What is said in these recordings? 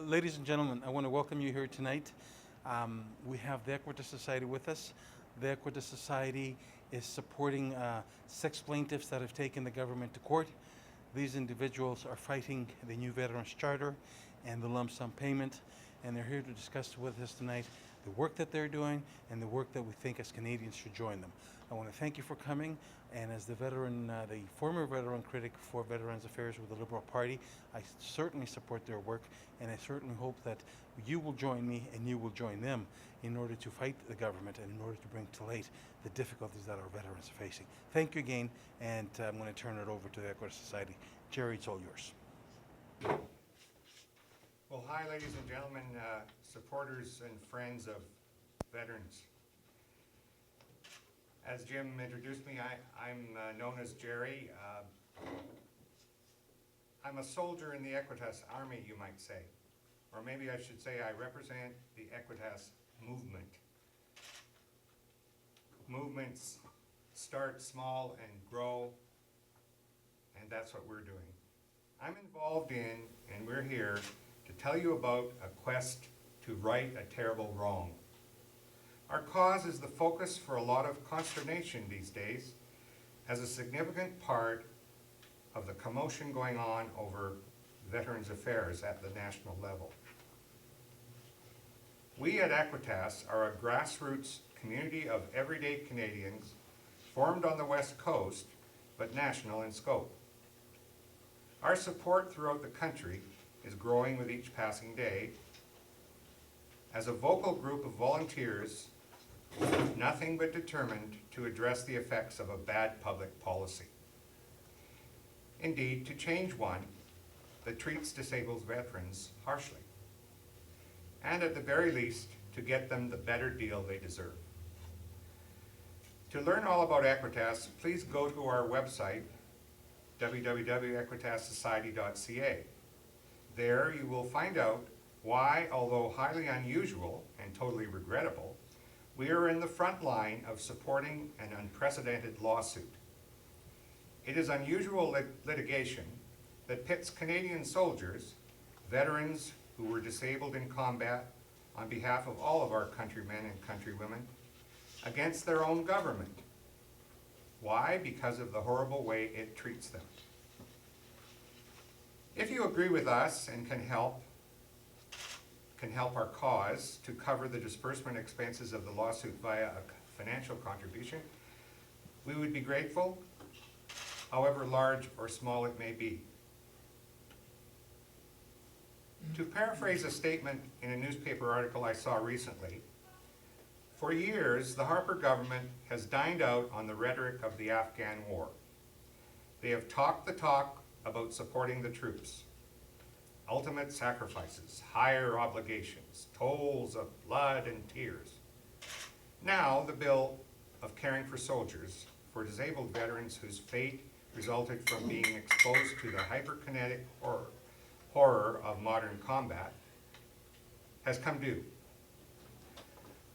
Ladies and gentlemen, I want to welcome you here tonight. We have the Equitas Society with us. The Equitas Society is supporting 6 plaintiffs that have taken the government to court. These individuals are fighting the new Veterans Charter and the lump sum payment, and they're here to discuss with us tonight the work that they're doing and the work that we think as Canadians should join them. I want to thank you for coming, and as the former veteran critic for Veterans Affairs with the Liberal Party, I certainly support their work, and I certainly hope that you will join me and you will join them in order to fight the government and in order to bring to light the difficulties that our veterans are facing. Thank you again, and I'm going to turn it over to the Equitas Society. Gerry, it's all yours. Well, hi, ladies and gentlemen, supporters and friends of veterans. As Jim introduced me, I'm known as Gerry. I'm a soldier in the Equitas Army, you might say. Or maybe I should say I represent the Equitas movement. Movements start small and grow, and that's what we're doing. I'm involved in, and we're here to tell you about a quest to right a terrible wrong. Our cause is the focus for a lot of consternation these days as a significant part of the commotion going on over Veterans Affairs at the national level. We at Equitas are a grassroots community of everyday Canadians formed on the West Coast, but national in scope. Our support throughout the country is growing with each passing day as a vocal group of volunteers nothing but determined to address the effects of a bad public policy. Indeed, to change one that treats disabled veterans harshly, and at the very least, to get them the better deal they deserve. To learn all about Equitas, please go to our website, www.equitassociety.ca. There you will find out why, although highly unusual and totally regrettable, we are in the front line of supporting an unprecedented lawsuit. It is unusual litigation that pits Canadian soldiers, veterans who were disabled in combat on behalf of all of our countrymen and countrywomen, against their own government. Why? Because of the horrible way it treats them. If you agree with us and can help our cause to cover the disbursement expenses of the lawsuit via a financial contribution, we would be grateful, however large or small it may be. To paraphrase a statement in a newspaper article I saw recently, for years the Harper government has dined out on the rhetoric of the Afghan war. They have talked the talk about supporting the troops. Ultimate sacrifices, higher obligations, tolls of blood and tears. Now the bill of caring for soldiers, for disabled veterans whose fate resulted from being exposed to the hyperkinetic horror of modern combat, has come due.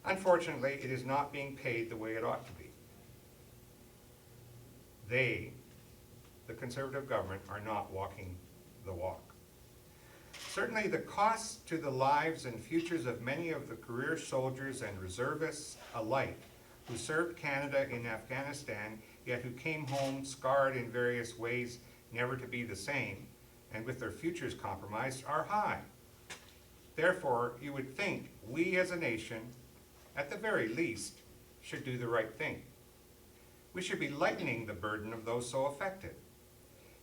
Unfortunately, it is not being paid the way it ought to be. They, the Conservative government, are not walking the walk. Certainly the costs to the lives and futures of many of the career soldiers and reservists alike who served Canada in Afghanistan, yet who came home scarred in various ways, never to be the same, and with their futures compromised, are high. Therefore, you would think we as a nation, at the very least, should do the right thing. We should be lightening the burden of those so affected.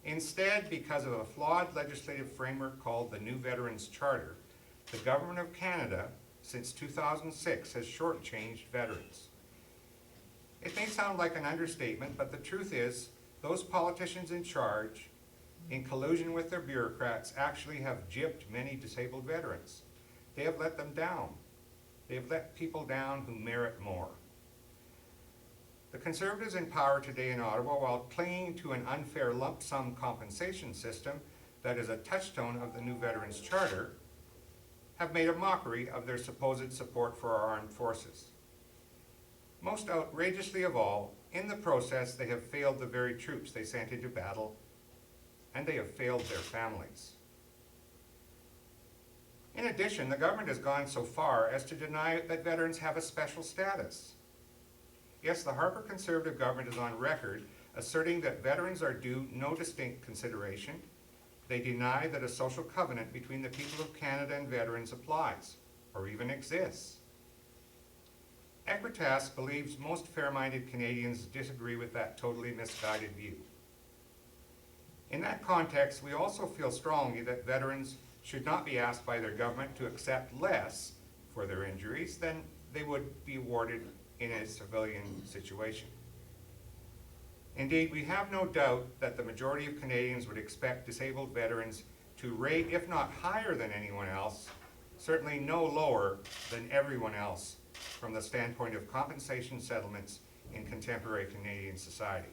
Instead, because of a flawed legislative framework called the New Veterans Charter, the Government of Canada, since 2006, has shortchanged veterans. It may sound like an understatement, but the truth is, those politicians in charge, in collusion with their bureaucrats, actually have gypped many disabled veterans. They have let them down. They have let people down who merit more. The Conservatives in power today in Ottawa, while clinging to an unfair lump sum compensation system that is a touchstone of the new Veterans Charter, have made a mockery of their supposed support for our armed forces. Most outrageously of all, in the process they have failed the very troops they sent into battle, and they have failed their families. In addition, the government has gone so far as to deny that veterans have a special status. Yes, the Harper Conservative government is on record asserting that veterans are due no distinct consideration. They deny that a social covenant between the people of Canada and veterans applies, or even exists. Equitas believes most fair-minded Canadians disagree with that totally misguided view. In that context, we also feel strongly that veterans should not be asked by their government to accept less for their injuries than they would be awarded in a civilian situation. Indeed, we have no doubt that the majority of Canadians would expect disabled veterans to rate, if not higher than anyone else, certainly no lower than everyone else from the standpoint of compensation settlements in contemporary Canadian society.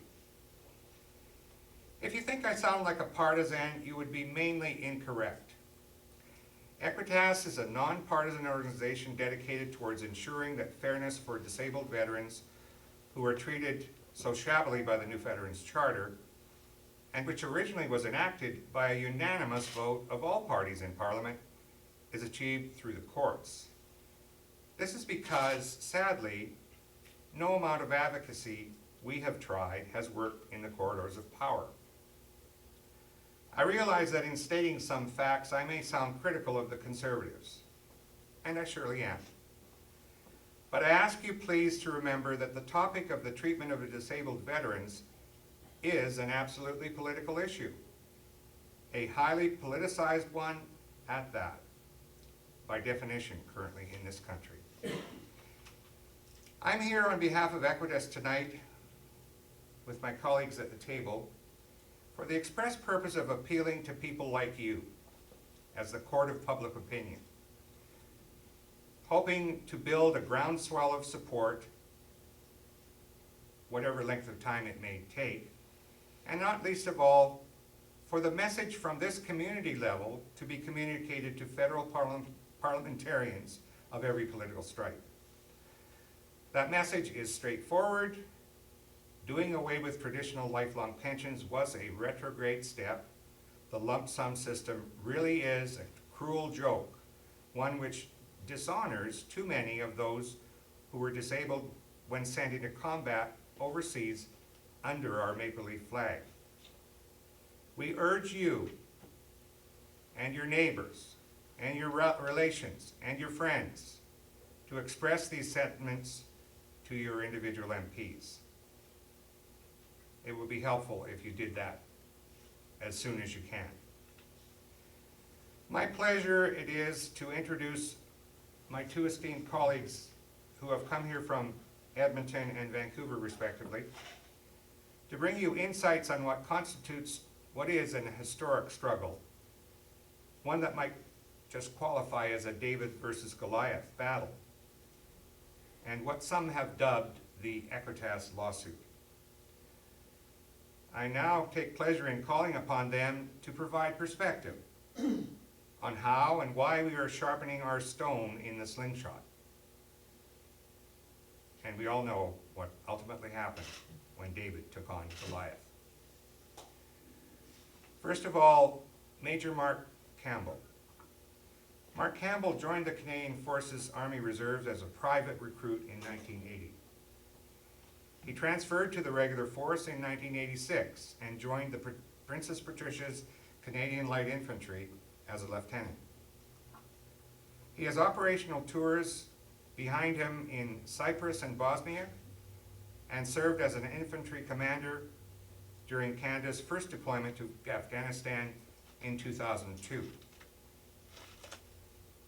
If you think I sound like a partisan, you would be mainly incorrect. Equitas is a nonpartisan organization dedicated towards ensuring that fairness for disabled veterans who are treated so shabbily by the new Veterans Charter, and which originally was enacted by a unanimous vote of all parties in Parliament, is achieved through the courts. This is because, sadly, no amount of advocacy we have tried has worked in the corridors of power. I realize that in stating some facts, I may sound critical of the Conservatives, and I surely am. But I ask you please to remember that the topic of the treatment of the disabled veterans is an absolutely political issue, a highly politicized one at that, by definition currently in this country. I'm here on behalf of Equitas tonight with my colleagues at the table for the express purpose of appealing to people like you as the court of public opinion, hoping to build a groundswell of support, whatever length of time it may take, and not least of all, for the message from this community level to be communicated to federal parliamentarians of every political stripe. That message is straightforward. Doing away with traditional lifelong pensions was a retrograde step. The lump sum system really is a cruel joke, one which dishonors too many of those who were disabled when sent into combat overseas under our maple leaf flag. We urge you and your neighbors and your relations and your friends to express these sentiments to your individual MPs. It would be helpful if you did that as soon as you can. My pleasure it is to introduce my two esteemed colleagues who have come here from Edmonton and Vancouver respectively to bring you insights on what constitutes what is an historic struggle, one that might just qualify as a David versus Goliath battle, and what some have dubbed the Equitas lawsuit. I now take pleasure in calling upon them to provide perspective on how and why we are sharpening our stone in the slingshot. And we all know what ultimately happened when David took on Goliath. First of all, Major Mark Campbell. Mark Campbell joined the Canadian Forces Army Reserves as a private recruit in 1980. He transferred to the regular force in 1986 and joined the Princess Patricia's Canadian Light Infantry as a lieutenant. He has operational tours behind him in Cyprus and Bosnia and served as an infantry commander during Canada's first deployment to Afghanistan in 2002.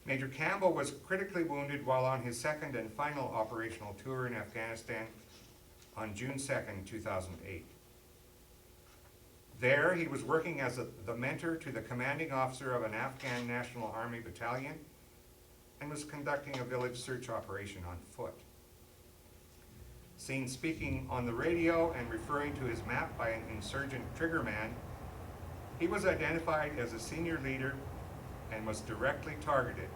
Major Campbell was critically wounded while on his second and final operational tour in Afghanistan on June 2nd, 2008. There, he was working as the mentor to the commanding officer of an Afghan National Army battalion and was conducting a village search operation on foot. Seen speaking on the radio and referring to his map by an insurgent triggerman, he was identified as a senior leader and was directly targeted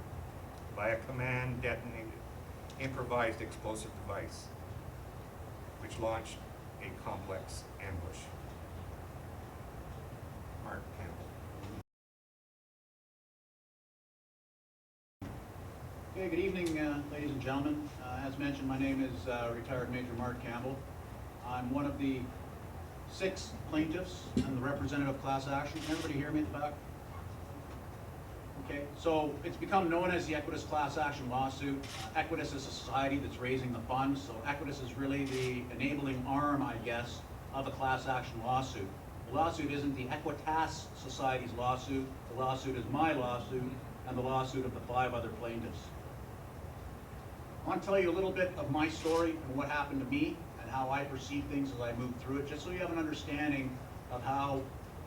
by a command-detonated improvised explosive device, which launched a complex ambush. Mark Campbell. Okay, good evening, ladies and gentlemen. As mentioned, my name is Retired Major Mark Campbell. I'm one of the 6 plaintiffs and the representative class action. Can everybody hear me at the back? Okay, so it's become known as the Equitas class action lawsuit. Equitas is a society that's raising the funds, so Equitas is really the enabling arm, I guess, of a class action lawsuit. The lawsuit isn't the Equitas Society's lawsuit. The lawsuit is my lawsuit and the lawsuit of the 5 other plaintiffs. I want to tell you a little bit of my story and what happened to me and how I perceive things as I move through it, just so you have an understanding of how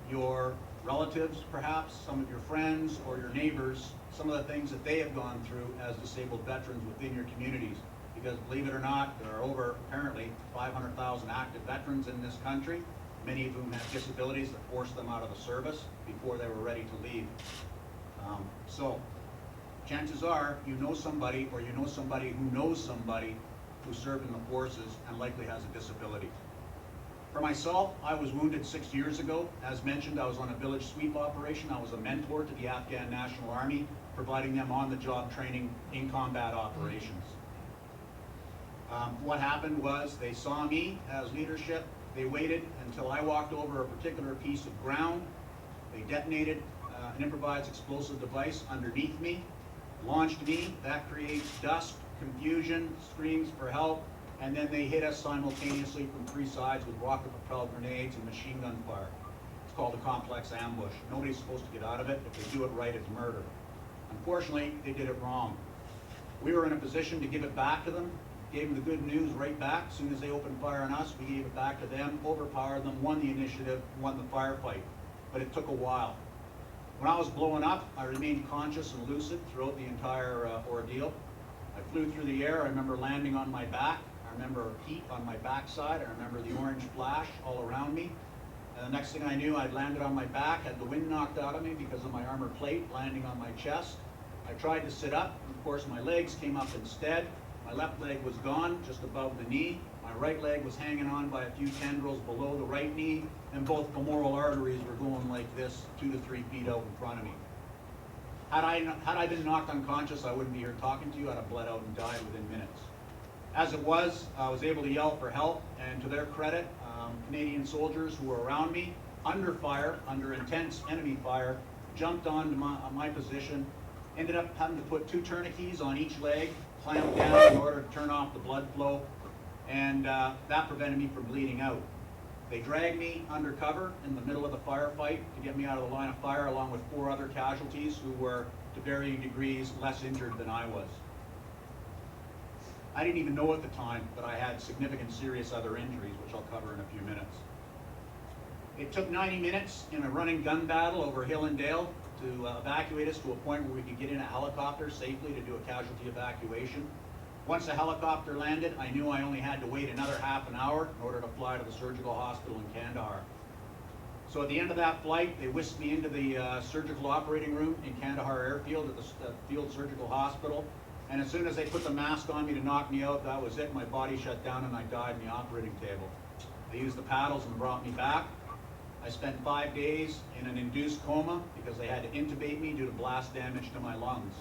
your relatives, perhaps, some of your friends or your neighbors, some of the things that they have gone through as disabled veterans within your communities. Because believe it or not, there are over, apparently, 500,000 active veterans in this country, many of whom have disabilities that forced them out of the service before they were ready to leave. So, chances are you know somebody, or you know somebody who knows somebody who served in the forces and likely has a disability. For myself, I was wounded 6 years ago. As mentioned, I was on a village sweep operation. I was a mentor to the Afghan National Army, providing them on-the-job training in combat operations. What happened was they saw me as leadership. They waited until I walked over a particular piece of ground. They detonated an improvised explosive device underneath me, launched me. That creates dust, confusion, screams for help, and then they hit us simultaneously from 3 sides with rocket-propelled grenades and machine gun fire. It's called a complex ambush. Nobody's supposed to get out of it. If they do it right, it's murder. Unfortunately, they did it wrong. We were in a position to give it back to them, gave them the good news right back. As soon as they opened fire on us, we gave it back to them, overpowered them, won the initiative, won the firefight. But it took a while. When I was blowing up, I remained conscious and lucid throughout the entire ordeal. I flew through the air. I remember landing on my back. I remember heat on my backside. I remember the orange flash all around me. And the next thing I knew, I'd landed on my back, had the wind knocked out of me because of my armor plate landing on my chest. I tried to sit up. Of course, my legs came up instead. My left leg was gone, just above the knee. My right leg was hanging on by a few tendrils below the right knee, and both femoral arteries were going like this, 2 to 3 feet out in front of me. Had I been knocked unconscious, I wouldn't be here talking to you. I'd have bled out and died within minutes. As it was, I was able to yell for help, and to their credit, Canadian soldiers who were around me, under fire, under intense enemy fire, jumped onto my position, ended up having to put 2 tourniquets on each leg, clamp down in order to turn off the blood flow, and that prevented me from bleeding out. They dragged me undercover in the middle of the firefight to get me out of the line of fire, along with 4 other casualties who were, to varying degrees, less injured than I was. I didn't even know at the time, but I had significant serious other injuries, which I'll cover in a few minutes. It took 90 minutes in a running gun battle over hill and dale to evacuate us to a point where we could get in a helicopter safely to do a casualty evacuation. Once the helicopter landed, I knew I only had to wait another half an hour in order to fly to the surgical hospital in Kandahar. So at the end of that flight, they whisked me into the surgical operating room in Kandahar Airfield at the Field Surgical Hospital. And as soon as they put the mask on me to knock me out, that was it. My body shut down and I died in the operating table. They used the paddles and brought me back. I spent 5 days in an induced coma because they had to intubate me due to blast damage to my lungs.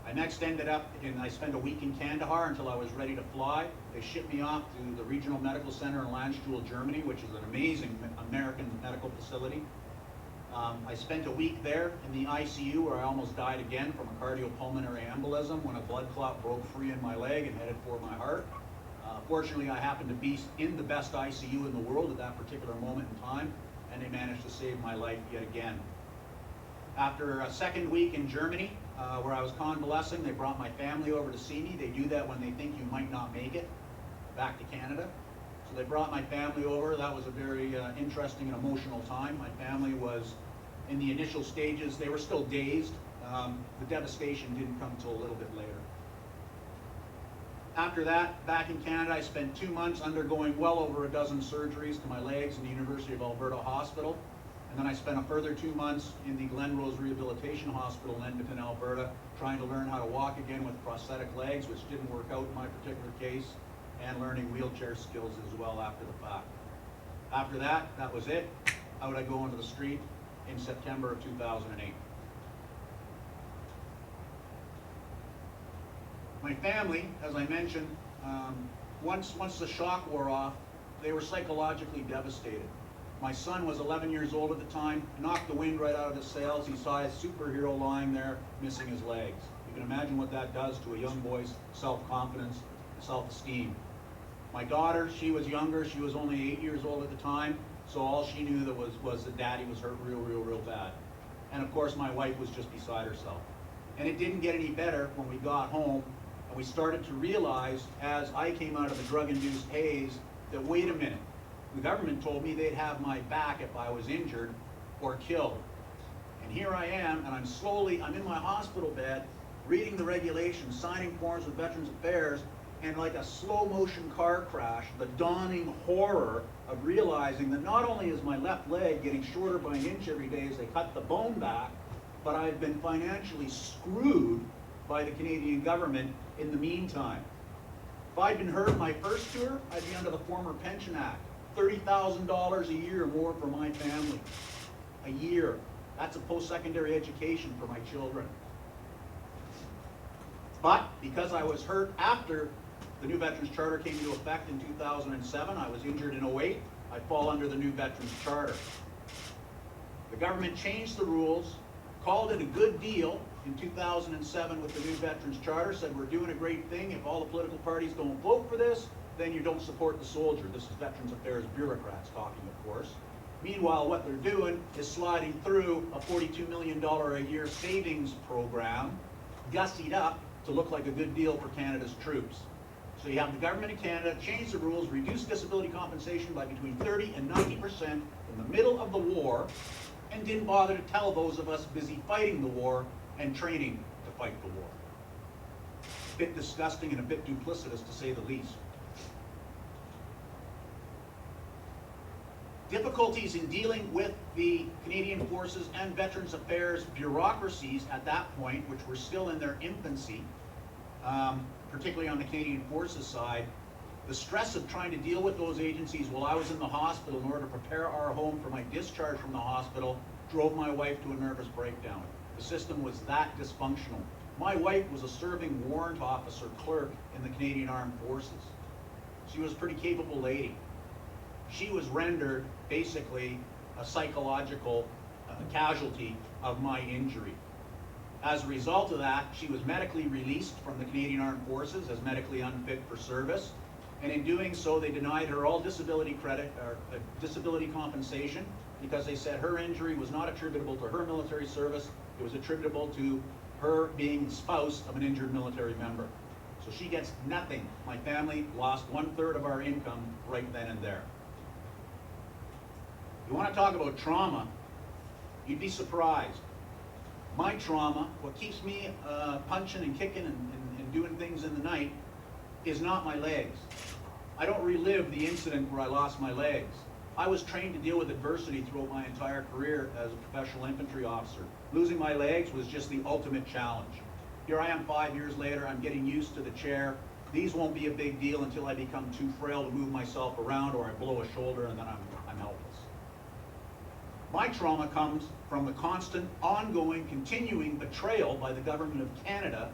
I next ended up I spent a week in Kandahar until I was ready to fly. They shipped me off to the Regional Medical Center in Landstuhl, Germany, which is an amazing American medical facility. I spent a week there in the ICU where I almost died again from a cardiopulmonary embolism when a blood clot broke free in my leg and headed for my heart. Fortunately, I happened to be in the best ICU in the world at that particular moment in time, and they managed to save my life yet again. After a second week in Germany, where I was convalescing, they brought my family over to see me. They do that when they think you might not make it back to Canada. So they brought my family over. That was a very interesting and emotional time. My family was in the initial stages. They were still dazed. The devastation didn't come until a little bit later. After that, back in Canada, I spent 2 months undergoing well over a dozen surgeries to my legs in the University of Alberta Hospital. And then I spent a further 2 months in the Glen Rose Rehabilitation Hospital in Edmonton, Alberta, trying to learn how to walk again with prosthetic legs, which didn't work out in my particular case, and learning wheelchair skills as well after the fact. After that, that was it. Out I go into the street in September of 2008. My family, as I mentioned, once the shock wore off, they were psychologically devastated. My son was 11 years old at the time, knocked the wind right out of his sails. He saw his superhero lying there, missing his legs. You can imagine what that does to a young boy's self-confidence, self-esteem. My daughter, she was younger. She was only 8 years old at the time, so all she knew that was that Daddy was hurt real bad. And of course, my wife was just beside herself. And it didn't get any better when we got home, and we started to realize, as I came out of the drug-induced haze, that wait a minute, the government told me they'd have my back if I was injured or killed. And here I am, and I'm in my hospital bed, reading the regulations, signing forms with Veterans Affairs, and like a slow motion car crash, the dawning horror of realizing that not only is my left leg getting shorter by an inch every day as they cut the bone back, but I've been financially screwed by the Canadian government in the meantime. If I'd been hurt my first tour, I'd be under the former Pension Act. $30,000 a year more for my family. A year. That's a post-secondary education for my children. But because I was hurt after the new Veterans Charter came into effect in 2007, I was injured in 2008, I fall under the new Veterans Charter. The government changed the rules, called it a good deal in 2007 with the new Veterans Charter, said we're doing a great thing. If all the political parties don't vote for this, then you don't support the soldier. This is Veterans Affairs bureaucrats talking, of course. Meanwhile, what they're doing is sliding through a $42 million a year savings program, gussied up to look like a good deal for Canada's troops. So you have the government of Canada change the rules, reduce disability compensation by between 30 and 90% in the middle of the war, and didn't bother to tell those of us busy fighting the war and training to fight the war. A bit disgusting and a bit duplicitous, to say the least. Difficulties in dealing with the Canadian Forces and Veterans Affairs bureaucracies at that point, which were still in their infancy, particularly on the Canadian Forces side. The stress of trying to deal with those agencies while I was in the hospital in order to prepare our home for my discharge from the hospital drove my wife to a nervous breakdown. The system was that dysfunctional. My wife was a serving warrant officer clerk in the Canadian Armed Forces. She was a pretty capable lady. She was rendered basically a psychological casualty of my injury. As a result of that, she was medically released from the Canadian Armed Forces as medically unfit for service. And in doing so, they denied her all disability credit or disability compensation because they said her injury was not attributable to her military service. It was attributable to her being the spouse of an injured military member. So she gets nothing. My family lost 1/3 of our income right then and there. You want to talk about trauma, you'd be surprised. My trauma, what keeps me punching and kicking and doing things in the night, is not my legs. I don't relive the incident where I lost my legs. I was trained to deal with adversity throughout my entire career as a professional infantry officer. Losing my legs was just the ultimate challenge. Here I am 5 years later, I'm getting used to the chair. These won't be a big deal until I become too frail to move myself around or I blow a shoulder and then I'm helpless. My trauma comes from the constant, ongoing, continuing betrayal by the Government of Canada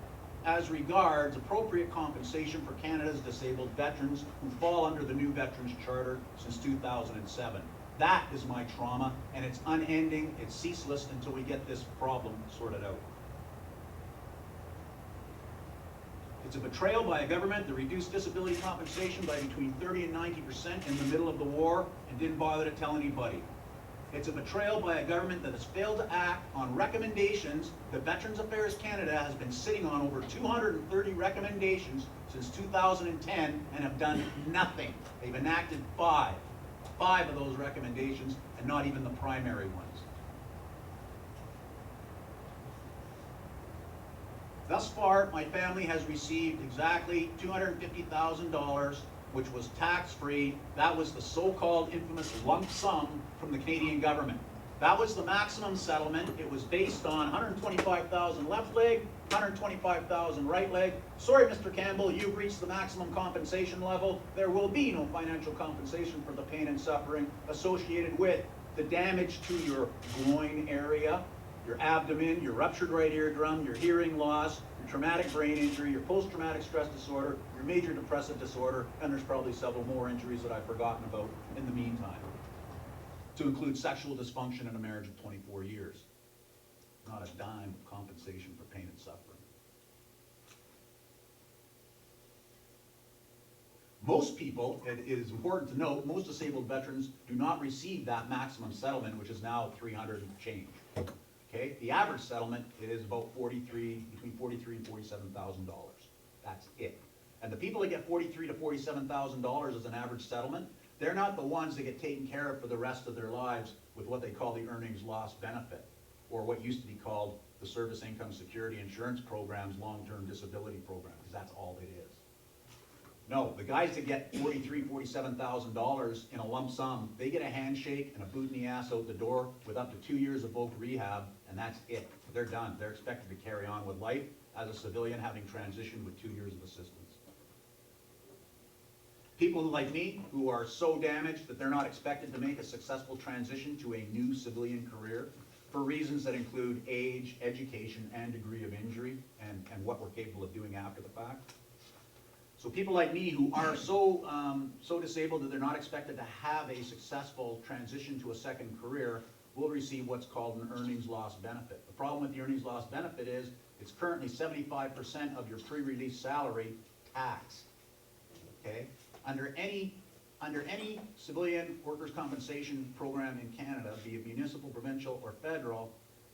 as regards appropriate compensation for Canada's disabled veterans who fall under the new Veterans Charter since 2007. That is my trauma, and it's unending, it's ceaseless until we get this problem sorted out. It's a betrayal by a government that reduced disability compensation by between 30 and 90% in the middle of the war and didn't bother to tell anybody. It's a betrayal by a government that has failed to act on recommendations that Veterans Affairs Canada has been sitting on over 230 recommendations since 2010 and have done nothing. They've enacted five of those recommendations and not even the primary ones. Thus far, my family has received exactly $250,000, which was tax-free. That was the so-called infamous lump sum from the Canadian government. That was the maximum settlement. It was based on $125,000 left leg, $125,000 right leg. Sorry, Mr. Campbell, you've reached the maximum compensation level. There will be no financial compensation for the pain and suffering associated with the damage to your groin area, your abdomen, your ruptured right eardrum, your hearing loss, your traumatic brain injury, your post-traumatic stress disorder, your major depressive disorder, and there's probably several more injuries that I've forgotten about in the meantime, to include sexual dysfunction in a marriage of 24 years. Not a dime of compensation for pain and suffering. Most people, it is important to note, most disabled veterans do not receive that maximum settlement, which is now 300 and change. Okay, the average settlement is about between $43,000 and $47,000. That's it. And the people that get $43,000 to $47,000 as an average settlement, they're not the ones that get taken care of for the rest of their lives with what they call the earnings loss benefit, or what used to be called the Service Income Security Insurance Program's long-term disability program, because that's all it is. No, the guys that get $43,000, $47,000 in a lump sum, they get a handshake and a boot in the ass out the door with up to 2 years of voc rehab, and that's it. They're done. They're expected to carry on with life as a civilian, having transitioned with 2 years of assistance. People like me, who are so damaged that they're not expected to make a successful transition to a new civilian career, for reasons that include age, education, and degree of injury, and what we're capable of doing after the fact. So people like me who are so disabled that they're not expected to have a successful transition to a second career will receive what's called an earnings loss benefit. The problem with the earnings loss benefit is it's currently 75% of your pre-release salary taxed. Okay? Under any civilian workers' compensation program in Canada, be it municipal, provincial, or federal,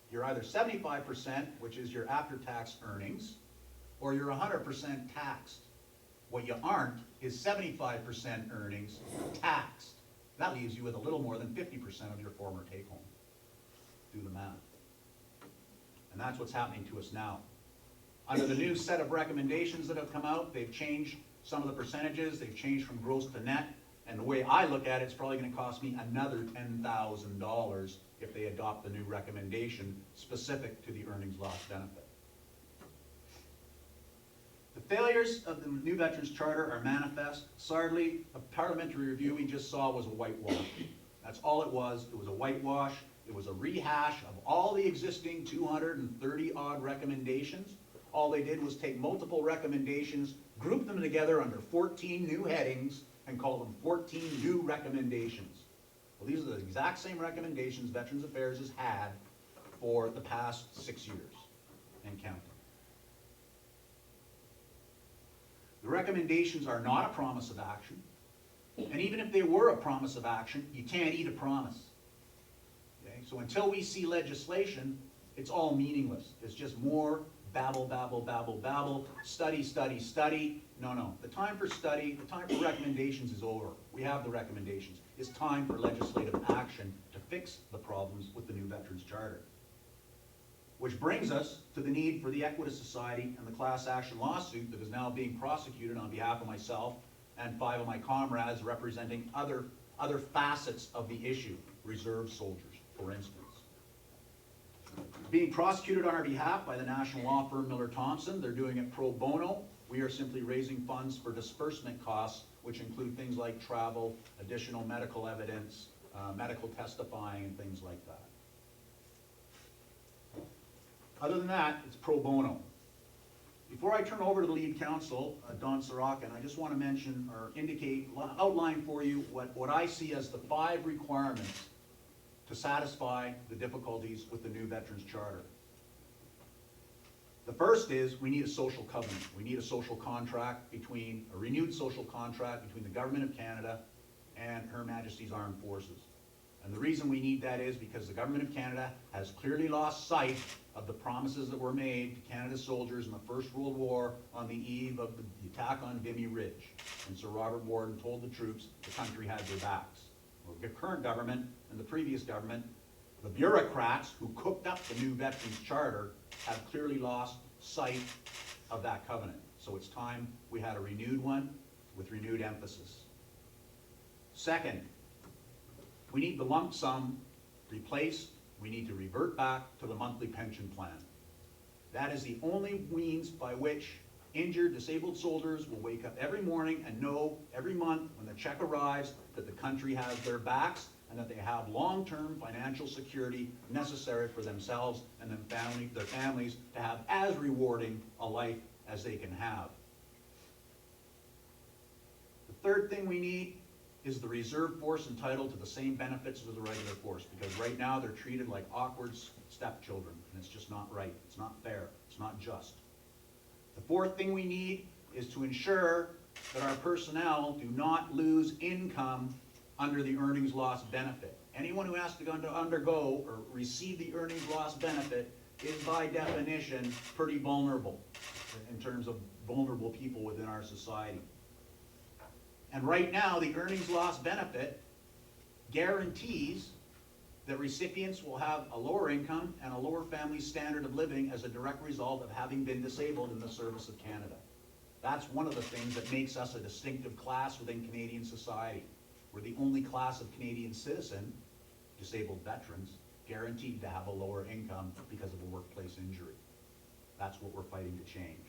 you're either 75%, which is your after-tax earnings, or you're 100% taxed. What you aren't is 75% earnings taxed. That leaves you with a little more than 50% of your former take-home. Do the math. And that's what's happening to us now. Under the new set of recommendations that have come out, they've changed some of the percentages. They've changed from gross to net. And the way I look at it, it's probably going to cost me another $10,000 if they adopt the new recommendation specific to the earnings loss benefit. The failures of the new Veterans Charter are manifest. Sadly, a parliamentary review we just saw was a whitewash. That's all it was. It was a whitewash. It was a rehash of all the existing 230-odd recommendations. All they did was take multiple recommendations, group them together under 14 new headings, and call them 14 new recommendations. Well, these are the exact same recommendations Veterans Affairs has had for the past 6 years and counting. The recommendations are not a promise of action, and even if they were a promise of action, you can't eat a promise. Okay? So until we see legislation, it's all meaningless. It's just more babble, babble, babble, babble, study, study, study. No. The time for study, the time for recommendations is over. We have the recommendations. It's time for legislative action to fix the problems with the new Veterans Charter. Which brings us to the need for the Equitas Society and the class action lawsuit that is now being prosecuted on behalf of myself and 5 of my comrades representing other facets of the issue, reserve soldiers, for instance. Being prosecuted on our behalf by the national law firm Miller Thompson. They're doing it pro bono. We are simply raising funds for disbursement costs, which include things like travel, additional medical evidence, medical testifying, and things like that. Other than that, it's pro bono. Before I turn over to the lead counsel, Donald Sorochan, I just want to mention or outline for you what I see as the 5 requirements to satisfy the difficulties with the new Veterans Charter. The first is we need a social covenant. We need a social contract a renewed social contract between the Government of Canada and Her Majesty's Armed Forces. And the reason we need that is because the Government of Canada has clearly lost sight of the promises that were made to Canada's soldiers in the First World War on the eve of the attack on Vimy Ridge. And Sir Robert Warden told the troops the country had their backs. Well, the current government and the previous government, the bureaucrats who cooked up the new Veterans Charter, have clearly lost sight of that covenant. So it's time we had a renewed one with renewed emphasis. Second, we need the lump sum replaced. We need to revert back to the monthly pension plan. That is the only means by which injured, disabled soldiers will wake up every morning and know every month when the check arrives that the country has their backs and that they have long-term financial security necessary for themselves and their families to have as rewarding a life as they can have. The third thing we need is the reserve force entitled to the same benefits as the regular force, because right now they're treated like awkward stepchildren, and it's just not right. It's not fair. It's not just. The fourth thing we need is to ensure that our personnel do not lose income under the earnings loss benefit. Anyone who has to undergo or receive the earnings loss benefit is by definition pretty vulnerable in terms of vulnerable people within our society. And right now, the earnings loss benefit guarantees that recipients will have a lower income and a lower family standard of living as a direct result of having been disabled in the service of Canada. That's one of the things that makes us a distinctive class within Canadian society. We're the only class of Canadian citizen, disabled veterans, guaranteed to have a lower income because of a workplace injury. That's what we're fighting to change.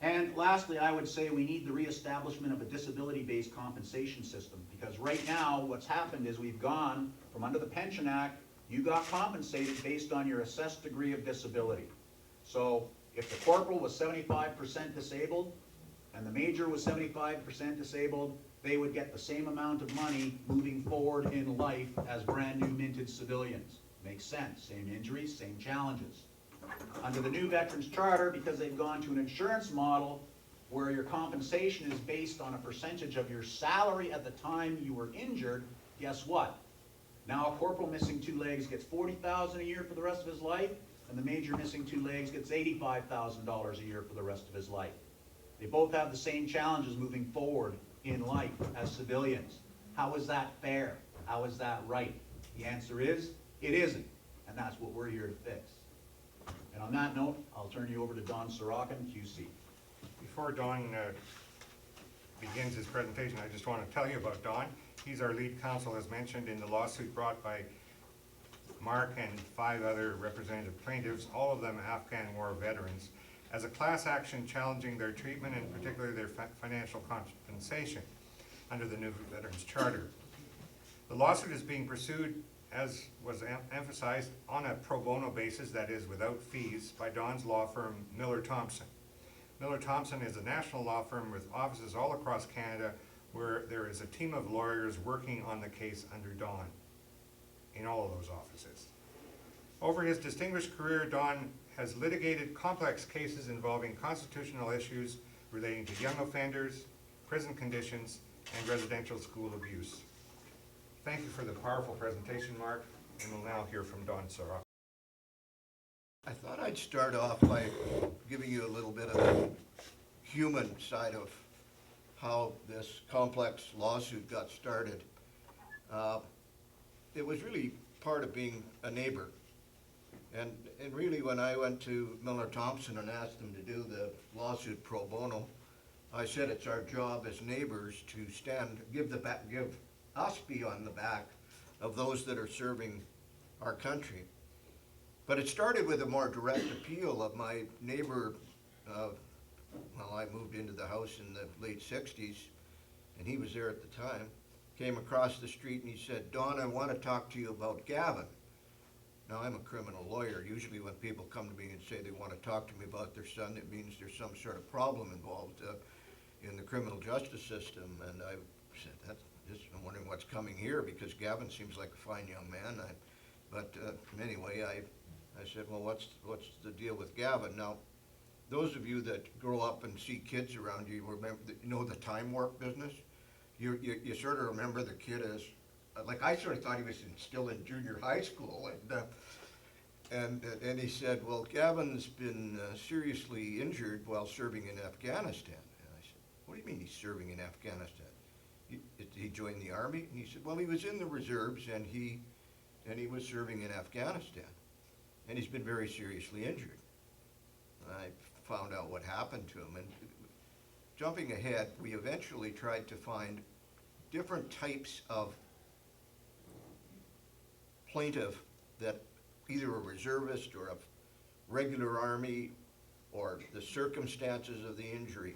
And lastly, I would say we need the reestablishment of a disability-based compensation system, because right now what's happened is we've gone from under the Pension Act, you got compensated based on your assessed degree of disability. So if the corporal was 75% disabled and the major was 75% disabled, they would get the same amount of money moving forward in life as brand new minted civilians. Makes sense, same injuries, same challenges. Under the new Veterans Charter, because they've gone to an insurance model where your compensation is based on a percentage of your salary at the time you were injured, guess what? Now a corporal missing 2 legs gets $40,000 a year for the rest of his life, and the major missing 2 legs gets $85,000 a year for the rest of his life. They both have the same challenges moving forward in life as civilians. How is that fair? How is that right? The answer is, it isn't, and that's what we're here to fix. And on that note, I'll turn you over to Don Sorochan, QC. Before Don begins his presentation, I just want to tell you about Don. He's our lead counsel, as mentioned, in the lawsuit brought by Mark and 5 other representative plaintiffs, all of them Afghan war veterans, as a class action challenging their treatment and particularly their financial compensation under the new Veterans Charter. The lawsuit is being pursued, as was emphasized, on a pro bono basis, that is without fees, by Don's law firm Miller Thompson. Miller Thompson is a national law firm with offices all across Canada, where there is a team of lawyers working on the case under Don in all of those offices. Over his distinguished career, Don has litigated complex cases involving constitutional issues relating to young offenders, prison conditions, and residential school abuse. Thank you for the powerful presentation, Mark, and we'll now hear from Don Sorochan. I thought I'd start off by giving you a little bit of the human side of how this complex lawsuit got started. It was really part of being a neighbor. And really when I went to Miller Thompson and asked them to do the lawsuit pro bono, I said it's our job as neighbors to give us be on the back of those that are serving our country. But it started with a more direct appeal of my neighbor. I moved into the house in the late 60s, and he was there at the time, came across the street and he said, "Don, I want to talk to you about Gavin." Now, I'm a criminal lawyer. Usually when people come to me and say they want to talk to me about their son, it means there's some sort of problem involved in the criminal justice system. And I said, I'm wondering what's coming here, because Gavin seems like a fine young man. Anyway, I said, well, what's the deal with Gavin? Now, those of you that grow up and see kids around you, know the time warp business? You sort of remember the kid as, like I sort of thought he was still in junior high school. And he said, well, Gavin's been seriously injured while serving in Afghanistan. And I said, what do you mean he's serving in Afghanistan? He joined the army? And he said, well, he was in the reserves and he was serving in Afghanistan. And he's been very seriously injured. I found out what happened to him. And jumping ahead, we eventually tried to find different types of plaintiff that either a reservist or a regular army or the circumstances of the injury.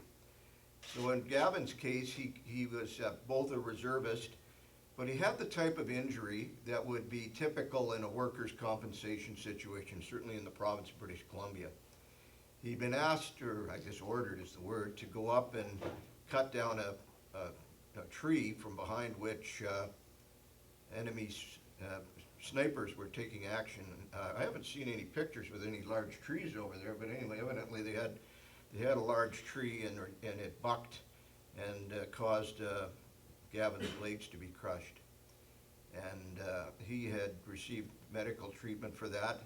So in Gavin's case, he was both a reservist But he had the type of injury that would be typical in a workers' compensation situation, certainly in the province of British Columbia. He'd been asked, or I guess ordered is the word, to go up and cut down a tree from behind which enemy snipers were taking action. I haven't seen any pictures with any large trees over there, but anyway, evidently they had a large tree and it bucked and caused Gavin's legs to be crushed. And he had received medical treatment for that.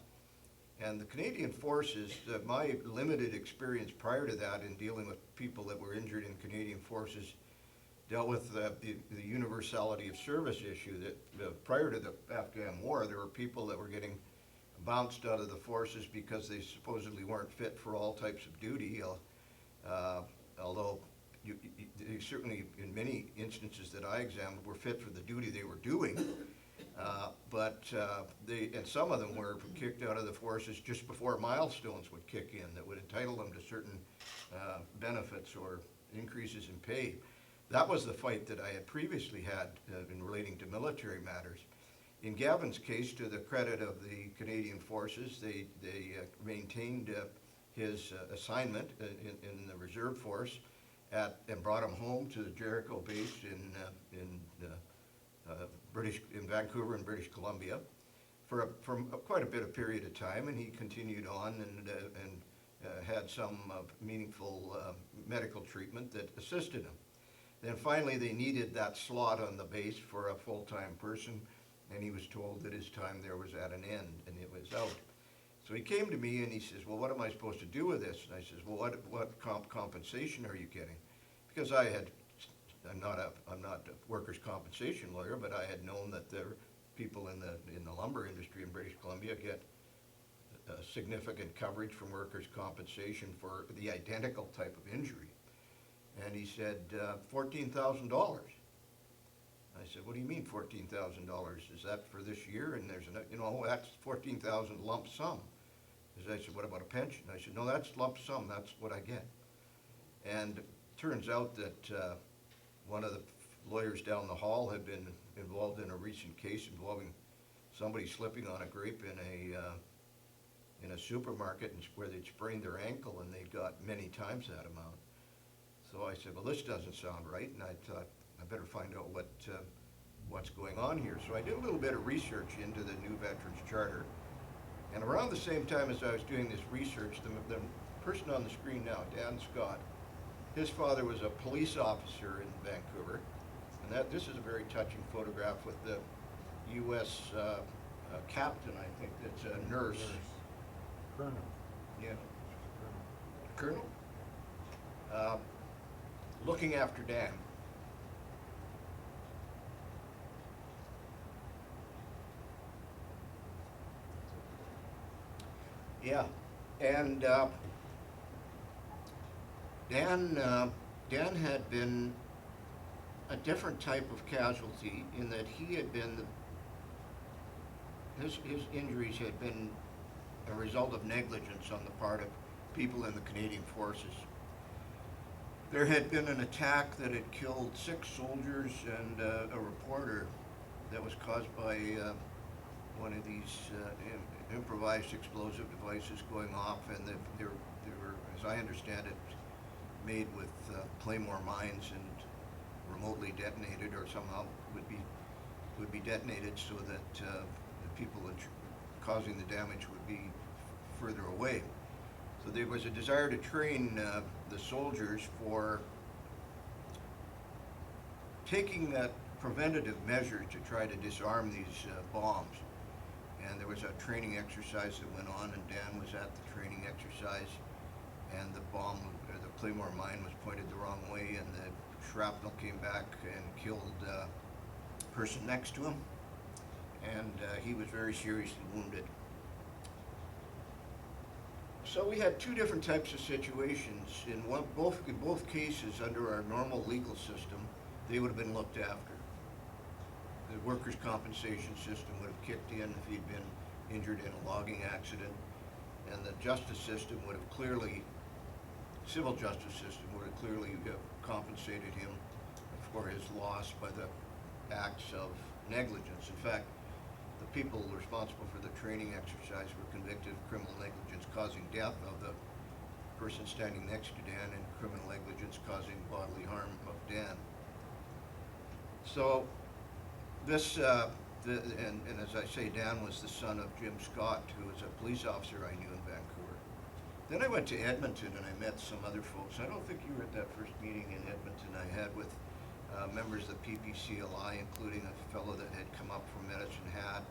And the Canadian Forces, my limited experience prior to that in dealing with people that were injured in Canadian Forces, dealt with the universality of service issue. That prior to the Afghan War, there were people that were getting bounced out of the forces because they supposedly weren't fit for all types of duty, although they certainly, in many instances that I examined, were fit for the duty they were doing. And some of them were kicked out of the forces just before milestones would kick in that would entitle them to certain benefits or increases in pay. That was the fight that I had previously had in relating to military matters. In Gavin's case, to the credit of the Canadian Forces, they maintained his assignment in the reserve force and brought him home to the Jericho base in Vancouver in British Columbia for quite a bit of period of time, and he continued on and had some meaningful medical treatment that assisted him. Then finally they needed that slot on the base for a full-time person, and he was told that his time there was at an end and it was out. So he came to me and he says, well, what am I supposed to do with this? And I says, well, what compensation are you getting? Because I'm not a workers' compensation lawyer, but I had known that there people in the lumber industry in British Columbia get significant coverage from workers' compensation for the identical type of injury. And he said, $14,000. I said, what do you mean $14,000? Is that for this year? And there's that's 14,000 lump sum. I said, what about a pension? I said, no, that's lump sum. That's what I get. And it turns out that one of the lawyers down the hall had been involved in a recent case involving somebody slipping on a grape in a supermarket where they'd sprained their ankle, and they got many times that amount. So I said, well, this doesn't sound right, and I thought I better find out what's going on here. So I did a little bit of research into the new Veterans Charter, and around the same time as I was doing this research, the person on the screen now, Dan Scott, his father was a police officer in Vancouver, and this is a very touching photograph with the U.S. Captain, I think, that's a nurse. Colonel. Yeah. Colonel? Looking after Dan. Yeah, and Dan had been a different type of casualty in that he had been, his injuries had been a result of negligence on the part of people in the Canadian Forces. There had been an attack that had killed 6 soldiers and a reporter that was caused by one of these improvised explosive devices going off, and they were, as I understand it, made with claymore mines and remotely detonated, or somehow would be detonated so that the people causing the damage would be further away. So there was a desire to train the soldiers for taking preventative measures to try to disarm these bombs. And there was a training exercise that went on, and Dan was at the training exercise, and the bomb, or the claymore mine, was pointed the wrong way, and the shrapnel came back and killed the person next to him, and he was very seriously wounded. So we had 2 different types of situations. In both cases, under our normal legal system, they would have been looked after. The workers' compensation system would have kicked in if he'd been injured in a logging accident, and the justice system would have clearly, civil justice system would have clearly compensated him for his loss by the acts of negligence. In fact, the people responsible for the training exercise were convicted of criminal negligence causing death of the person standing next to Dan and criminal negligence causing bodily harm of Dan. So this, and as I say, Dan was the son of Jim Scott, who was a police officer I knew in Vancouver. Then I went to Edmonton and I met some other folks. I don't think you were at that first meeting in Edmonton I had with members of the PPCLI, including a fellow that had come up from Medicine Hat.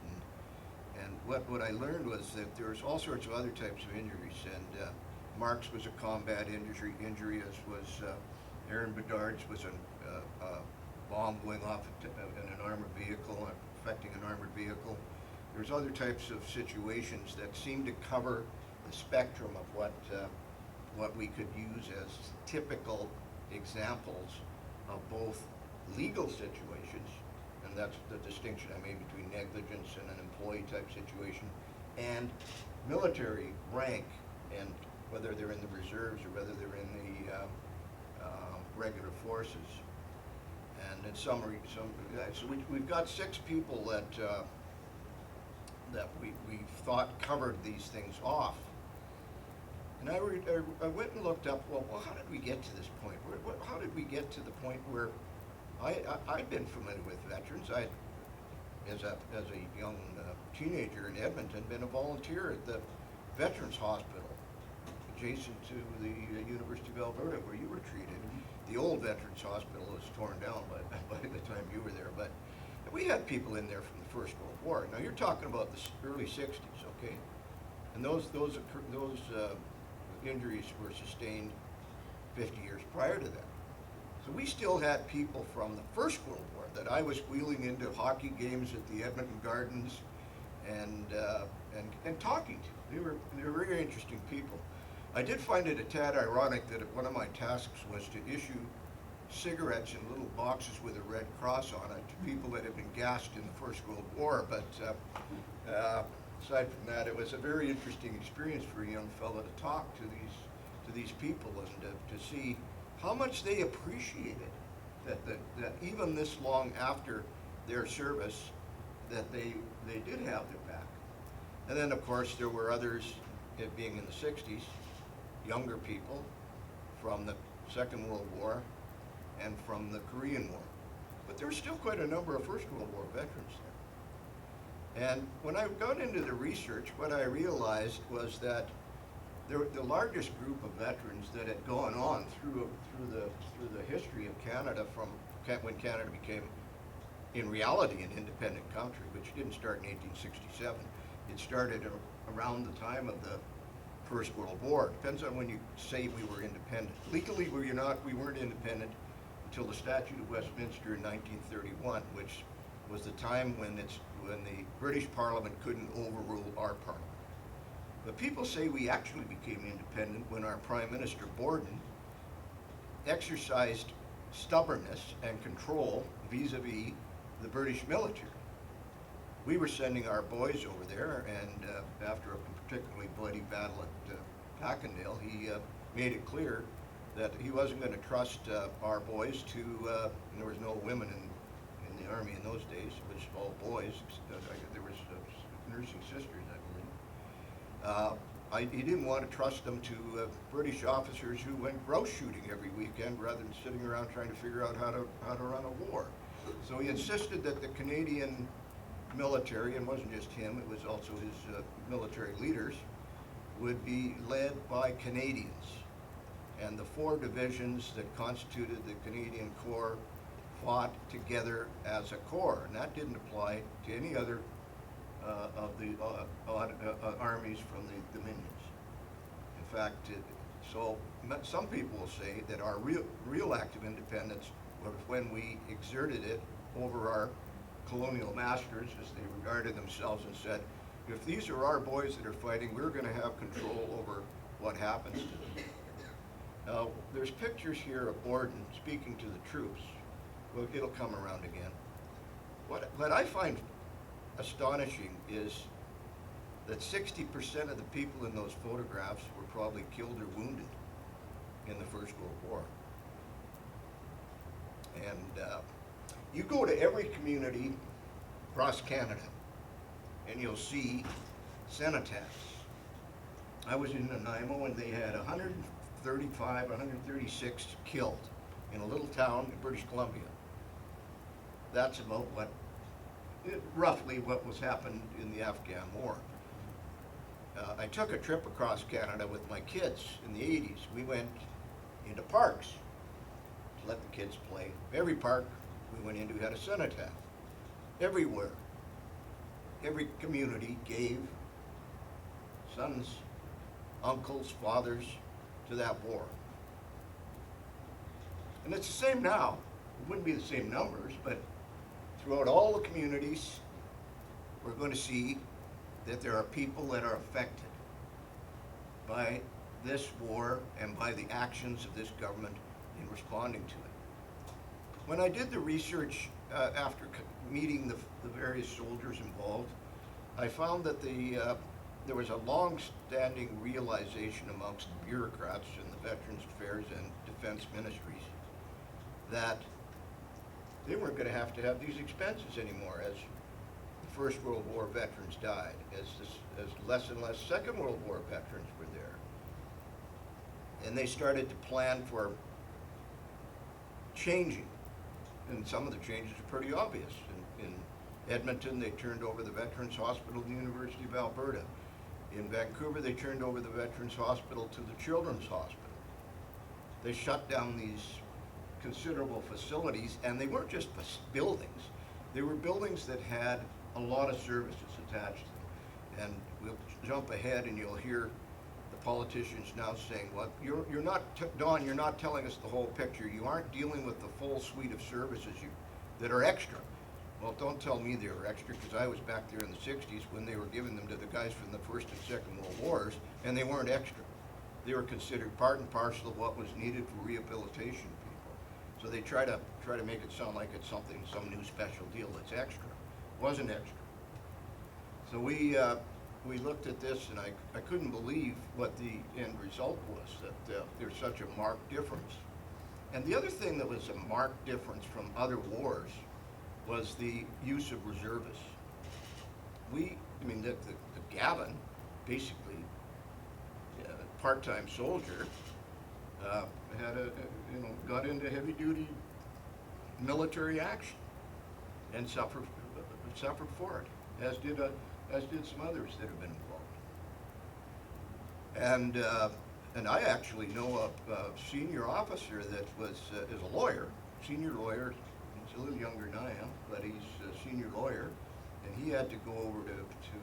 And what I learned was that there was all sorts of other types of injuries. And Mark's was a combat injury, as was Aaron Bedard's was a bomb going off in an armored vehicle, affecting an armored vehicle. There's other types of situations that seem to cover the spectrum of what we could use as typical examples of both legal situations, and that's the distinction I made between negligence and an employee type situation, and military rank, and whether they're in the reserves or whether they're in the regular forces. And in summary, so we've got 6 people that we thought covered these things off. And I went and looked up, well, how did we get to this point? How did we get to the point where I'd been familiar with veterans. As a young teenager in Edmonton, been a volunteer at the Veterans Hospital, adjacent to the University of Alberta, where you were treated. The old Veterans Hospital was torn down by the time you were there, but we had people in there from the First World War. Now you're talking about the early '60s, okay? And those injuries were sustained 50 years prior to that. So we still had people from the First World War that I was wheeling into hockey games at the Edmonton Gardens and talking to. They were very interesting people. I did find it a tad ironic that one of my tasks was to issue cigarettes in little boxes with a red cross on it to people that had been gassed in the First World War. But aside from that, it was a very interesting experience for a young fellow to talk to these people and to see how much they appreciated that even this long after their service, that they did have their back. And then of course there were others, it being in the '60s, younger people from the Second World War and from the Korean War. But there were still quite a number of First World War veterans there. And when I got into the research, what I realized was that the largest group of veterans that had gone on through the history of Canada from when Canada became, in reality, an independent country, which didn't start in 1867. It started around the time of the First World War. Depends on when you say we were independent. Legally, we weren't independent until the Statute of Westminster in 1931, which was the time when the British Parliament couldn't overrule our Parliament. But people say we actually became independent when our Prime Minister, Warden, exercised stubbornness and control vis-a-vis the British military. We were sending our boys over there, and after a particularly bloody battle at Packendale, he made it clear that he wasn't going to trust our boys to, and there was no women in the Army in those days, it was all boys. There was nursing sisters, I believe. He didn't want to trust them to British officers who went grouse shooting every weekend rather than sitting around trying to figure out how to run a war. So he insisted that the Canadian military, and it wasn't just him, it was also his military leaders, would be led by Canadians. And the 4 divisions that constituted the Canadian Corps fought together as a corps, and that didn't apply to any other of the armies from the Dominions. In fact, some people will say that our real act of independence was when we exerted it over our colonial masters, as they regarded themselves, and said, if these are our boys that are fighting, we're going to have control over what happens to them. Now, there's pictures here of Warden speaking to the troops. Well, it'll come around again. What I find astonishing is that 60% of the people in those photographs were probably killed or wounded in the First World War. And You go to every community across Canada, and you'll see cenotaphs. I was in Nanaimo, and they had 135, 136 killed in a little town in British Columbia. That's about roughly what was happened in the Afghan War. I took a trip across Canada with my kids in the 80s. We went into parks to let the kids play. Every park we went into had a cenotaph. Everywhere. Every community gave sons, uncles, fathers to that war. And it's the same now. It wouldn't be the same numbers, but throughout all the communities, we're going to see that there are people that are affected by this war and by the actions of this government in responding to it. When I did the research after meeting the various soldiers involved, I found that there was a long-standing realization amongst the bureaucrats in the Veterans Affairs and Defense Ministries that they weren't going to have these expenses anymore as the First World War veterans died, as less and less Second World War veterans were there. And they started to plan for changing. And some of the changes are pretty obvious. In Edmonton, they turned over the Veterans Hospital to the University of Alberta. In Vancouver, they turned over the Veterans Hospital to the Children's Hospital. They shut down these considerable facilities, and they weren't just buildings. They were buildings that had a lot of services attached to them. And we'll jump ahead, and you'll hear the politicians now saying, well, you're not, Don, you're not telling us the whole picture. You aren't dealing with the full suite of services that are extra. Well, don't tell me they were extra, because I was back there in the 60s when they were giving them to the guys from the First and Second World Wars, and they weren't extra. They were considered part and parcel of what was needed for rehabilitation people. So they try to make it sound like it's some new special deal that's extra. It wasn't extra. So we looked at this, and I couldn't believe what the end result was, that there's such a marked difference. And the other thing that was a marked difference from other wars was the use of reservists. The Gavin, basically, part-time soldier, got into heavy-duty military action and suffered for it, as did some others that have been involved. And I actually know a senior officer that is a lawyer, senior lawyer. He's a little younger than I am, but he's a senior lawyer, and he had to go over to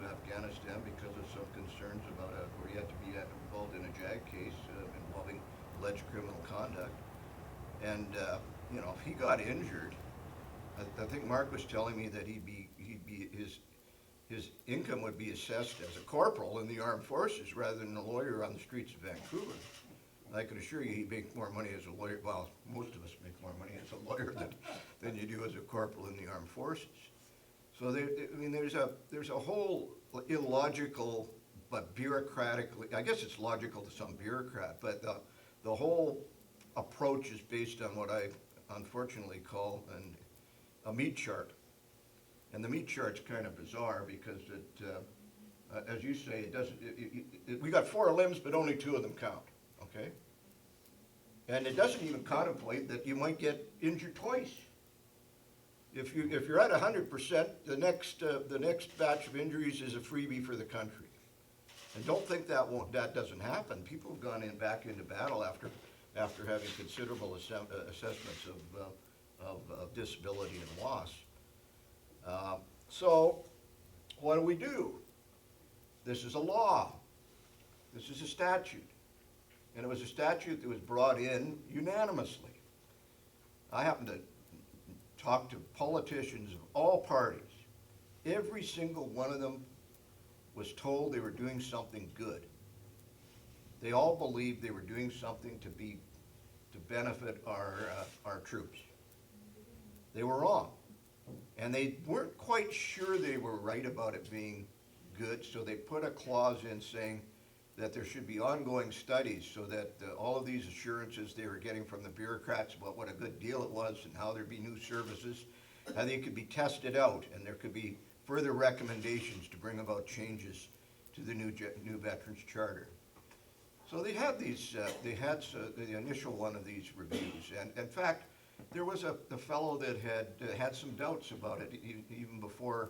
Afghanistan because of some concerns about where he had to be involved in a JAG case involving alleged criminal conduct. And if he got injured, I think Mark was telling me that his income would be assessed as a corporal in the armed forces rather than a lawyer on the streets of Vancouver. I can assure you he'd make more money as a lawyer. Well, most of us make more money as a lawyer than you do as a corporal in the armed forces. So there's a whole illogical but bureaucratically, I guess it's logical to some bureaucrat, but the whole approach is based on what I unfortunately call a meat chart. And the meat chart's kind of bizarre because as you say, we got 4 limbs, but only 2 of them count. Okay? And it doesn't even contemplate that you might get injured twice. If you're at 100%, the next batch of injuries is a freebie for the country. And don't think that doesn't happen. People have gone back into battle after having considerable assessments of disability and loss. So what do? This is a law. This is a statute. And it was a statute that was brought in unanimously. I happened to talk to politicians of all parties. Every single one of them was told they were doing something good. They all believed they were doing something to benefit our troops. They were wrong. And they weren't quite sure they were right about it being good, so they put a clause in saying that there should be ongoing studies so that all of these assurances they were getting from the bureaucrats about what a good deal it was and how there'd be new services how they could be tested out, and there could be further recommendations to bring about changes to the new Veterans Charter. So they had these, the initial one of these reviews, and in fact, there was a fellow that had some doubts about it even before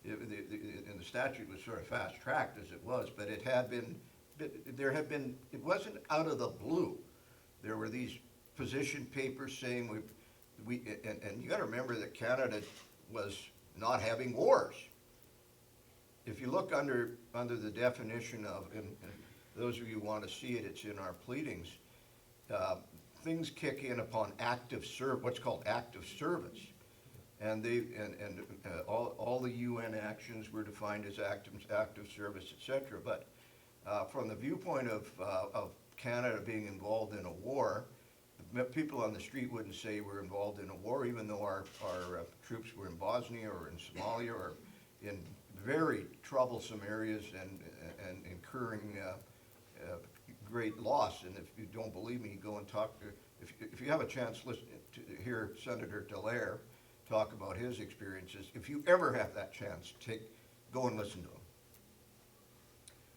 and the statute was sort of fast-tracked as it was, but it wasn't out of the blue. There were these position papers saying and you gotta remember that Canada was not having wars. If you look under the definition of, and those of you who want to see it, it's in our pleadings, things kick in upon what's called active service. And all the UN actions were defined as active service, et cetera. But from the viewpoint of Canada being involved in a war, people on the street wouldn't say we're involved in a war, even though our troops were in Bosnia or in Somalia or in very troublesome areas and incurring great loss. And if you don't believe me, go and talk to, if you have a chance to hear Senator Dallaire talk about his experiences, if you ever have that chance, go and listen to him.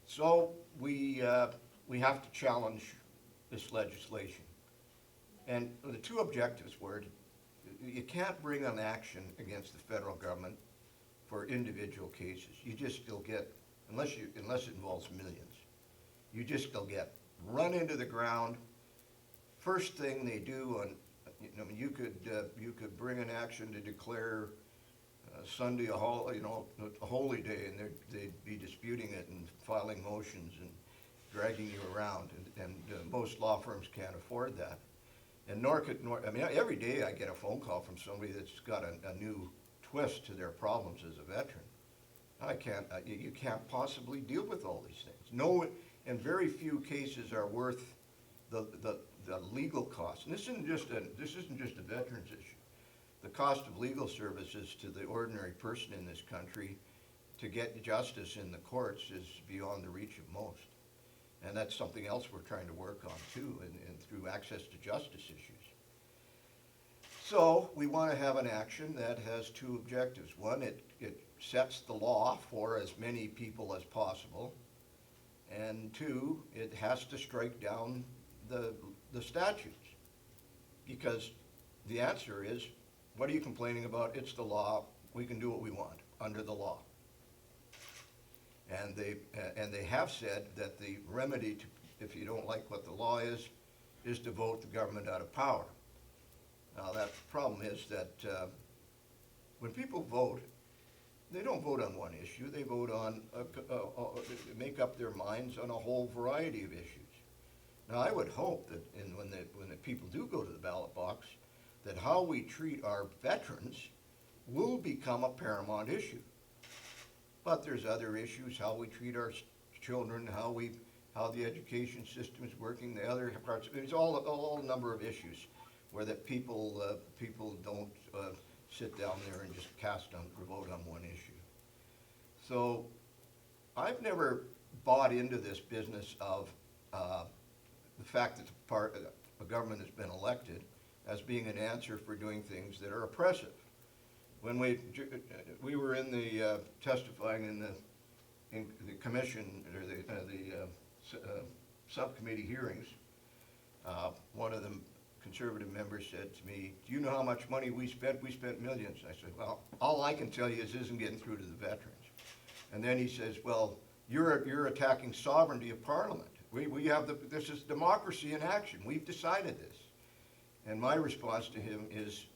So we have to challenge this legislation. And the two objectives were, you can't bring an action against the federal government for individual cases. You just still get, unless it involves millions, you just still get run into the ground. First thing they do you could bring an action to declare Sunday a holy day, and they'd be disputing it and filing motions and dragging you around, and most law firms can't afford that. And every day I get a phone call from somebody that's got a new twist to their problems as a veteran. You can't possibly deal with all these things. No, and very few cases are worth the legal costs. And this isn't just a veterans issue. The cost of legal services to the ordinary person in this country to get justice in the courts is beyond the reach of most. And that's something else we're trying to work on too, and through access to justice issues. So we want to have an action that has two objectives. One, it sets the law for as many people as possible. And two, it has to strike down the statutes. Because the answer is, what are you complaining about? It's the law. We can do what we want under the law. And they have said that the remedy if you don't like what the law is to vote the government out of power. Now that problem is that when people vote, they don't vote on one issue. They vote on make up their minds on a whole variety of issues. Now I would hope that when the people do go to the ballot box, that how we treat our veterans will become a paramount issue. But there's other issues, how we treat our children, how the education system is working, the other parts. There's all a number of issues where that people don't sit down there and just vote on one issue. So I've never bought into this business of the fact that the government has been elected as being an answer for doing things that are oppressive. When we were in the testifying in the commission or the subcommittee hearings, one of the conservative members said to me, "Do you know how much money we spent? We spent millions." I said, "Well, all I can tell you is it isn't getting through to the veterans." And then he says, "Well, you're attacking sovereignty of Parliament. This is democracy in action. We've decided this." And my response to him is,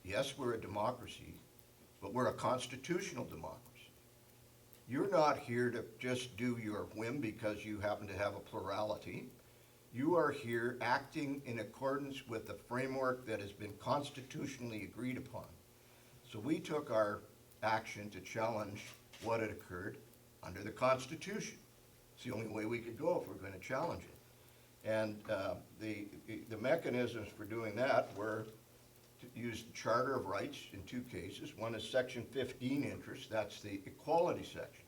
yes, we're a democracy, but we're a constitutional democracy. You're not here to just do your whim because you happen to have a plurality. You are here acting in accordance with the framework that has been constitutionally agreed upon. So we took our action to challenge what had occurred under the Constitution. It's the only way we could go if we're going to challenge it. And the mechanisms for doing that were to use the Charter of Rights in two cases. One is Section 15 interest, that's the equality section.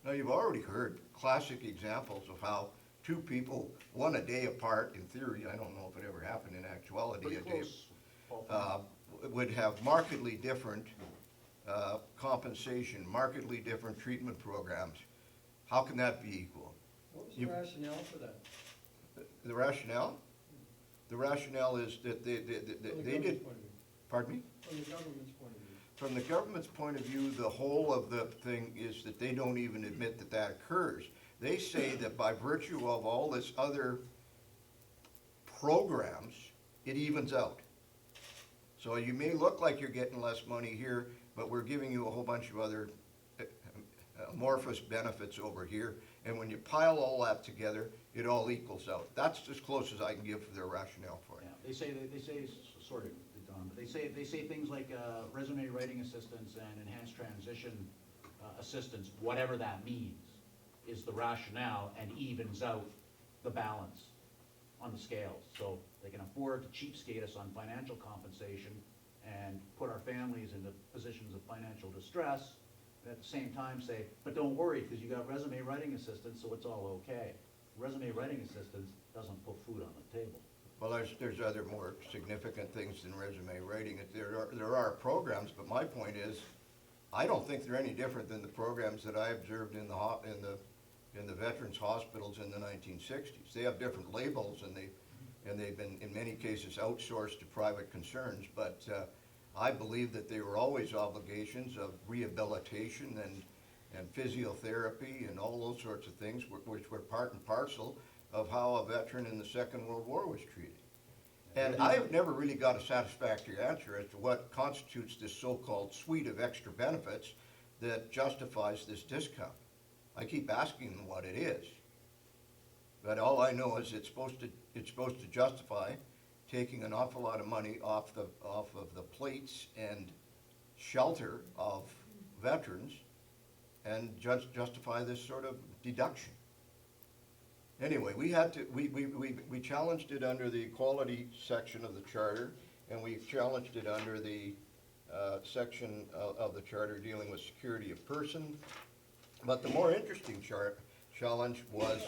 Now you've already heard classic examples of how two people, one a day apart, in theory, I don't know if it ever happened in actuality. Pretty close, Paul. would have markedly different compensation, markedly different treatment programs. How can that be equal? What was the You- rationale for that? The rationale? The rationale is that they From the did, government's point of view. pardon me? From the government's point of view. From the government's point of view, the whole of the thing is that they don't even admit that that occurs. They say that by virtue of all this other programs, it evens out. So you may look like you're getting less money here, but we're giving you a whole bunch of other amorphous benefits over here. And when you pile all that together, it all equals out. That's as close as I can give for their rationale for it. Yeah, they say, sort of, Don, but they say things like resume writing assistance and enhanced transition assistance, whatever that means, is the rationale and evens out the balance on the scales. So they can afford to cheapskate us on financial compensation and put our families into positions of financial distress, and at the same time say, but don't worry, because you got resume writing assistance, so it's all okay. Resume writing assistance doesn't put food on the table. Well, there's other more significant things than resume writing. There are programs, but my point is, I don't think they're any different than the programs that I observed in the veterans hospitals in the 1960s. They have different labels, and they've been in many cases outsourced to private concerns. But I believe that they were always obligations of rehabilitation and physiotherapy and all those sorts of things, which were part and parcel of how a veteran in the Second World War was treated. And I've never really got a satisfactory answer as to what constitutes this so-called suite of extra benefits that justifies this discount. I keep asking them what it is. But all I know is it's supposed to justify taking an awful lot of money off of the plates and shelter of veterans and justify this sort of deduction. Anyway, we challenged it under the equality section of the charter, and we challenged it under the section of the charter dealing with security of person. But the more interesting challenge was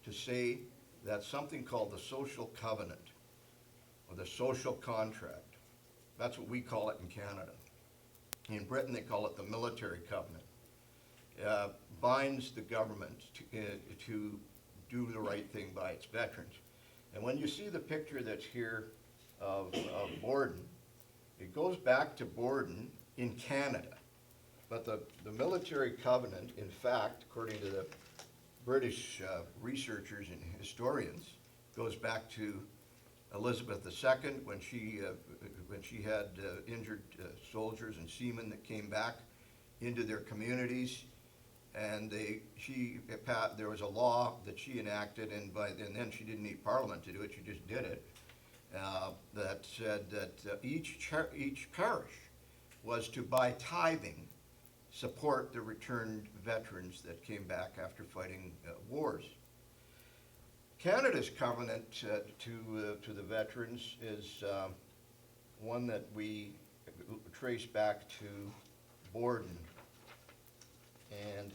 to say that something called the social covenant, or the social contract, that's what we call it in Canada. In Britain, they call it the military covenant, binds the government to do the right thing by its veterans. And when you see the picture that's here of Borden, it goes back to Borden in Canada. But the military covenant, in fact, according to the British researchers and historians, goes back to Elizabeth II when she had injured soldiers and seamen that came back into their communities, and there was a law that she enacted, and then she didn't need Parliament to do it; she just did it. That said that each parish was to, by tithing, support the returned veterans that came back after fighting wars. Canada's covenant to the veterans is one that we trace back to Borden. And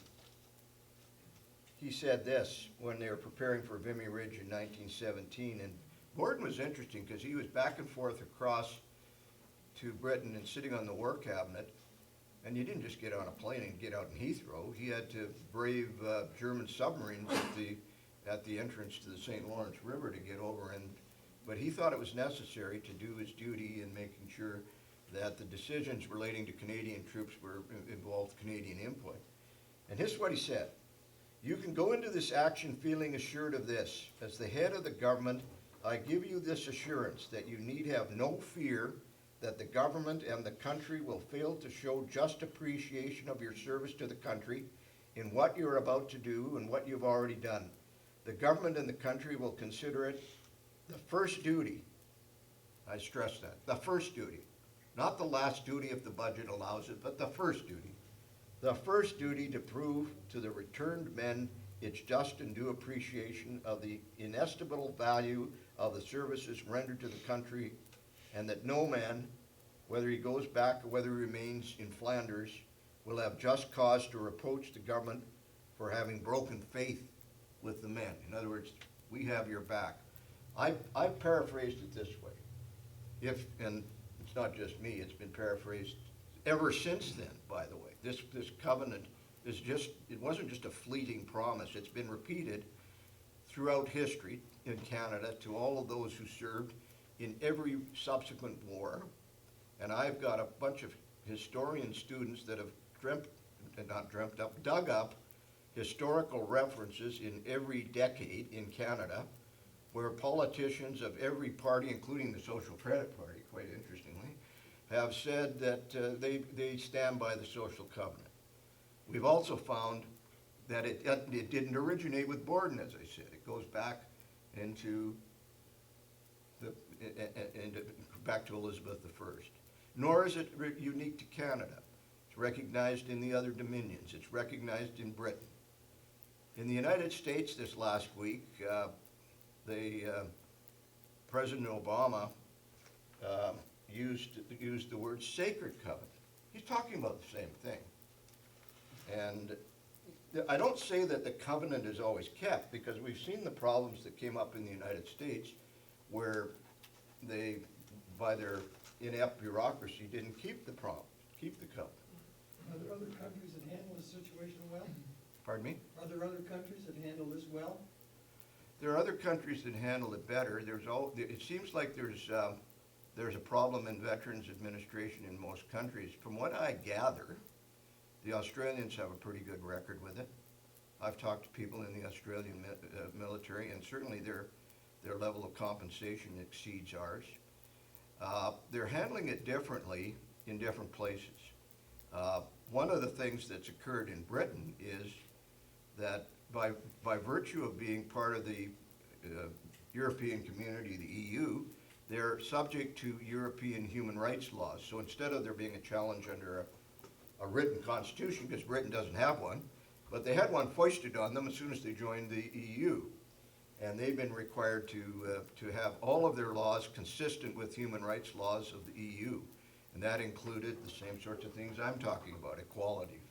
he said this when they were preparing for Vimy Ridge in 1917. And Borden was interesting because he was back and forth across to Britain and sitting on the War Cabinet. And you didn't just get on a plane and get out in Heathrow. He had to brave German submarines at the entrance to the St. Lawrence River to get over. But he thought it was necessary to do his duty in making sure that the decisions relating to Canadian troops involved Canadian input. And this is what he said: "You can go into this action feeling assured of this. As the head of the government, I give you this assurance that you need have no fear that the government and the country will fail to show just appreciation of your service to the country in what you're about to do and what you've already done. The government and the country will consider it the first duty," I stress that, the first duty, not the last duty if the budget allows it, but the first duty to prove to the returned men its just and due appreciation of the inestimable value of the services rendered to the country, and that no man, whether he goes back or whether he remains in Flanders, will have just cause to reproach the government for having broken faith with the men. In other words, we have your back. I paraphrased it this way. And it's it's not just me, it's been paraphrased ever since then, by the way. This covenant is just, it wasn't just a fleeting promise, it's been repeated throughout history in Canada to all of those who served in every subsequent war. And I've got a bunch of historian students that have dug up historical references in every decade in Canada where politicians of every party, including the Social Credit Party, quite interestingly, have said that they stand by the social covenant. We've also found that it didn't originate with Borden, as I said. It goes back into back to Elizabeth I. Nor is it unique to Canada. It's recognized in the other dominions. It's recognized in Britain. In the United States this last week, President Obama used the word sacred covenant. He's talking about the same thing. And I don't say that the covenant is always kept, because we've seen the problems that came up in the United States where they, by their inept bureaucracy, didn't keep the covenant. Are there other countries that handle this situation well? Pardon me? Are there other countries that handle this well? There are other countries that handle it better. It seems like there's a problem in Veterans Administration in most countries. From what I gather, the Australians have a pretty good record with it. I've talked to people in the Australian military, and certainly their level of compensation exceeds ours. They're handling it differently in different places. One of the things that's occurred in Britain is that by virtue of being part of the European community, the EU, they're subject to European human rights laws. So instead of there being a challenge under a written constitution, because Britain doesn't have one, but they had one foisted on them as soon as they joined the EU. And they've been required to have all of their laws consistent with human rights laws of the EU. And that included the same sorts of things I'm talking about: equality,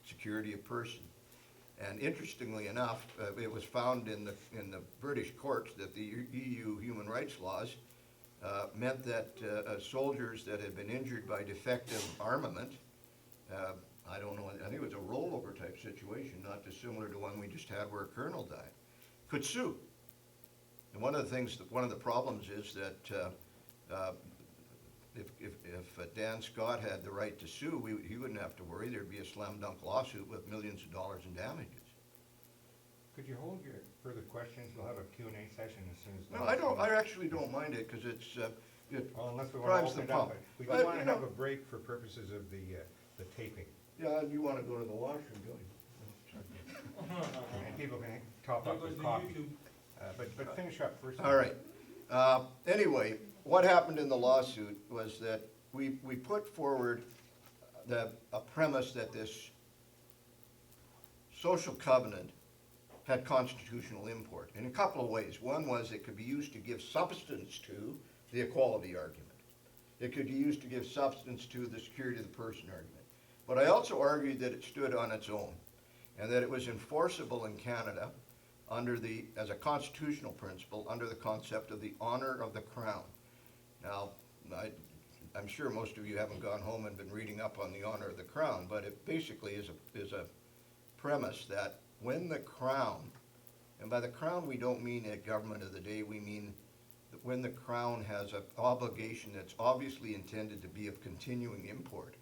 security of person. And interestingly enough, it was found in the British courts that the EU human rights laws meant that soldiers that had been injured by defective armament, I don't know, I think it was a rollover type situation, not dissimilar to one we just had where a colonel died, could sue. And one of the problems is that if Dan Scott had the right to sue, he wouldn't have to worry. There'd be a slam dunk lawsuit with millions of dollars in damages. Could you hold your further questions? We'll have a Q&A session as soon as. No, I don't. I actually don't mind it, because it Well, unless we want drives to the open it up. pump. We But, do want you to know- have a break for purposes of the taping. Yeah, you want to go to the washroom, don't you? And people can top up with coffee. But finish up first. All right. Anyway, what happened in the lawsuit was that we put forward a premise that this social covenant had constitutional import in a couple of ways. One was it could be used to give substance to the equality argument. It could be used to give substance to the security of the person argument. But I also argued that it stood on its own, and that it was enforceable in Canada as a constitutional principle under the concept of the honor of the crown. Now, I'm sure most of you haven't gone home and been reading up on the honor of the crown, but it basically is a premise that when the crown, and by the crown we don't mean a government of the day, we mean that when the crown has an obligation that's obviously intended to be of continuing import.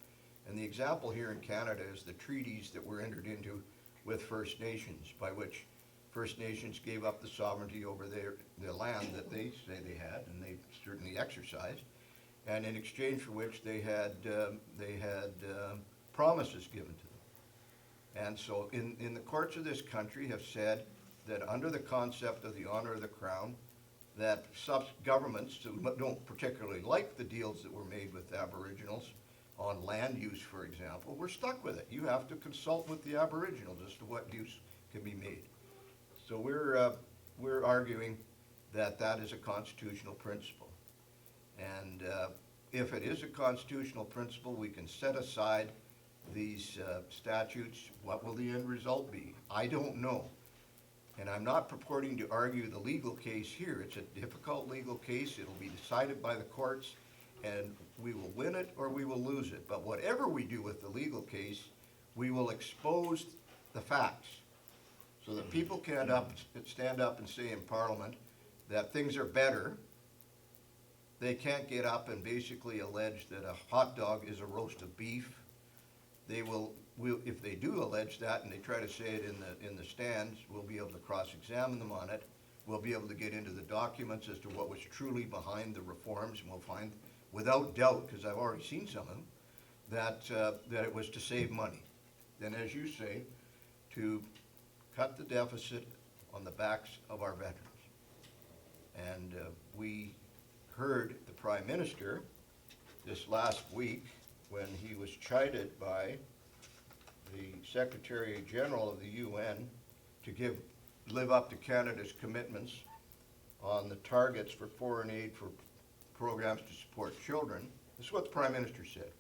And the example here in Canada is the treaties that were entered into with First Nations, by which First Nations gave up the sovereignty over the land that they say they had, and they certainly exercised, and in exchange for which they had promises given to them. And so in the courts of this country have said that under the concept of the honor of the crown, that governments who don't particularly like the deals that were made with Aboriginals on land use, for example, we're stuck with it. You have to consult with the Aboriginals as to what use can be made. So we're arguing that that is a constitutional principle. And if it is a constitutional principle, we can set aside these statutes. What will the end result be? I don't know. And I'm not purporting to argue the legal case here. It's a difficult legal case. It'll be decided by the courts. and we will win it or we will lose it. But whatever we do with the legal case, we will expose the facts so that people can stand up and say in Parliament that things are better. They can't get up and basically allege that a hot dog is a roast of beef. They will, if they do allege that and they try to say it in the stands, we'll be able to cross-examine them on it. We'll be able to get into the documents as to what was truly behind the reforms, and we'll find, without doubt, because I've already seen some of them, that it was to save money. Then, as you say, to cut the deficit on the backs of our veterans. And we heard the Prime Minister this last week when he was chided by the Secretary General of the UN to live up to Canada's commitments on the targets for foreign aid for programs to support children. This is what the Prime Minister said.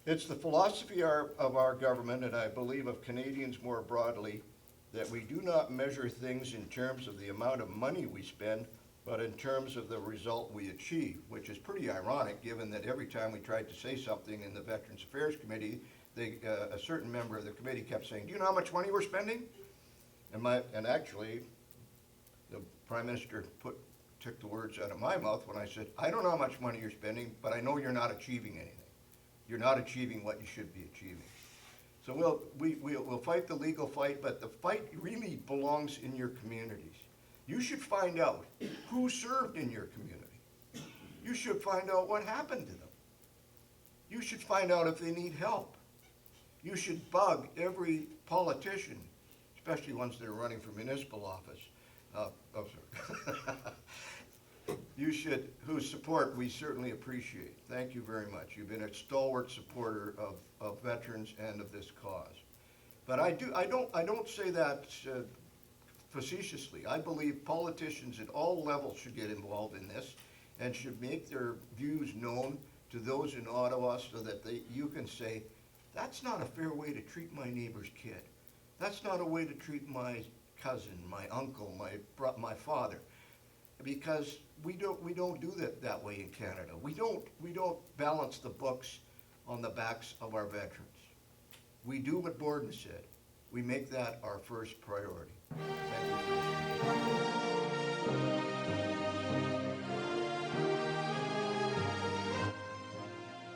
It's the philosophy of our government, and I believe of Canadians more broadly, that we do not measure things in terms of the amount of money we spend, but in terms of the result we achieve, which is pretty ironic given that every time we tried to say something in the Veterans Affairs Committee, a certain member of the committee kept saying, do you know how much money we're spending? And actually, the Prime Minister took the words out of my mouth when I said, I don't know how much money you're spending, but I know you're not achieving anything. You're not achieving what you should be achieving. So we'll fight the legal fight, but the fight really belongs in your communities. You should find out who served in your community. You should find out what happened to them. You should find out if they need help. You should bug every politician, especially ones that are running for municipal office. Whose support we certainly appreciate. Thank you very much. You've been a stalwart supporter of veterans and of this cause. But I don't say that facetiously. I believe politicians at all levels should get involved in this and should make their views known to those in Ottawa so that you can say, that's not a fair way to treat my neighbor's kid. That's not a way to treat my cousin, my uncle, my father. Because we don't do that way in Canada. We don't balance the books on the backs of our veterans. We do what Warden said. We make that our first priority. Thank you for listening.